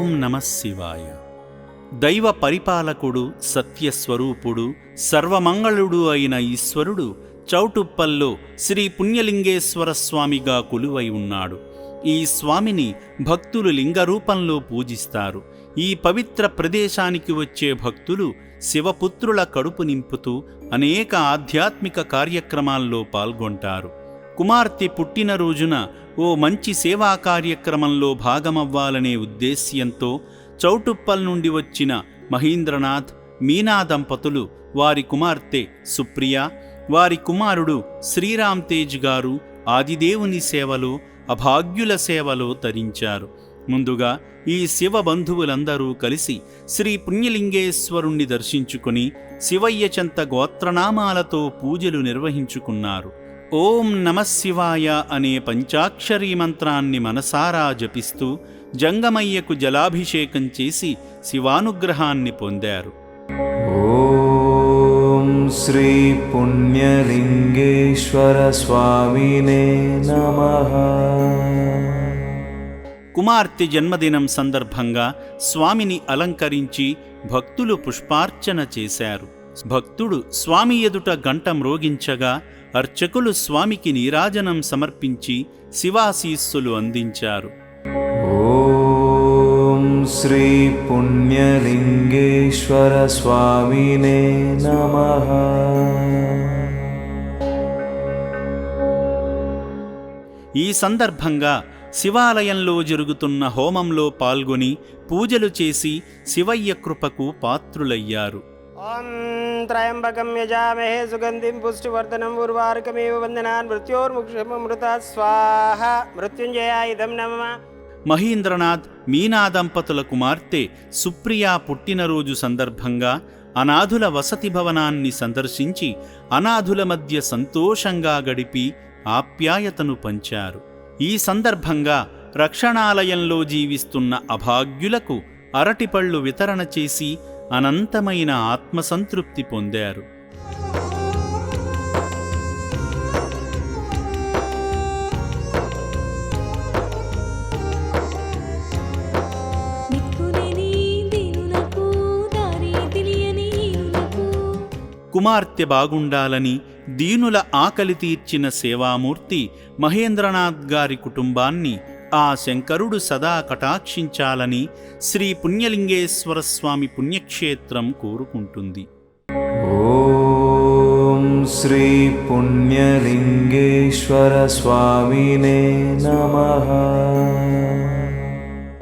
ఓం నమః శివాయ. దైవ పరిపాలకుడు, సత్యస్వరూపుడు, సర్వమంగళుడు అయిన ఈశ్వరుడు చౌటుప్పల్లో శ్రీ పుణ్యలింగేశ్వర స్వామిగా కొలువై ఉన్నాడు. ఈ స్వామిని భక్తులు లింగరూపంలో పూజిస్తారు. ఈ పవిత్ర ప్రదేశానికి వచ్చే భక్తులు శివపుత్రుల కడుపు నింపుతూ అనేక ఆధ్యాత్మిక కార్యక్రమాల్లో పాల్గొంటారు. కుమార్తె పుట్టినరోజున ఓ మంచి సేవా కార్యక్రమంలో భాగమవ్వాలనే ఉద్దేశ్యంతో చౌటుప్పల్ నుండి వచ్చిన మహీంద్రనాథ్, మీనా దంపతులు వారి కుమార్తె సుప్రియ, వారి కుమారుడు శ్రీరామ్ తేజ్ గారు ఆదిదేవుని సేవలో, అభాగ్యుల సేవలో తరించారు. ముందుగా ఈ శివ బంధువులందరూ కలిసి శ్రీ పుణ్యలింగేశ్వరుణ్ణి దర్శించుకుని శివయ్య చెంత గోత్రనామాలతో పూజలు నిర్వహించుకున్నారు. ఓం నమః శివాయ అనే పంచాక్షరీ మంత్రాన్ని మనసారా జపిస్తూ జంగమయ్యకు జలాభిషేకం చేసి శివానుగ్రహాన్ని పొందారు. ఓం శ్రీ పుణ్యలింగేశ్వర స్వామినే నమః. కుమార్తె జన్మదినం సందర్భంగా స్వామిని అలంకరించి భక్తులు పుష్పార్చన చేశారు. భక్తుడు స్వామి ఎదుట గంట మ్రోగించగా అర్చకులు స్వామికి నీరాజనం సమర్పించి శివాశీస్సులు అందించారు. ఓం శ్రీ పుణ్యలింగేశ్వర స్వామినే నమః. ఈ సందర్భంగా శివాలయంలో జరుగుతున్న హోమంలో పాల్గొని పూజలు చేసి శివయ్య కృపకు పాత్రులయ్యారు. ఓం త్రయంబకం యజామహే సుగంధిం పుష్టివర్ధనం ఉర్వారుకమేవ వందనాన్ మృత్యోర్ముక్షమృతాత్ స్వాహ. మృత్యుంజయాయుధం నమః. మహీంద్రనాథ్, మీనా దంపతుల కుమార్తె సుప్రియా పుట్టినరోజు సందర్భంగా అనాథుల వసతి భవనాన్ని సందర్శించి అనాథుల మధ్య సంతోషంగా గడిపి ఆప్యాయతను పంచారు. ఈ సందర్భంగా రక్షణాలయంలో జీవిస్తున్న అభాగ్యులకు అరటిపళ్ళు వితరణ చేసి అనంతమైన ఆత్మసంతృప్తి పొందారు. కుమార్తె బాగుండాలని దీనుల ఆకలి తీర్చిన సేవామూర్తి మహేంద్రనాథ్ గారి కుటుంబాన్ని ఆ శంకరుడు సదా కటాక్షించాలని శ్రీ పుణ్యలింగేశ్వర స్వామి పుణ్యక్షేత్రం కోరుకుంటుంది. ఓం శ్రీ పుణ్యలింగేశ్వర స్వామినే నమః.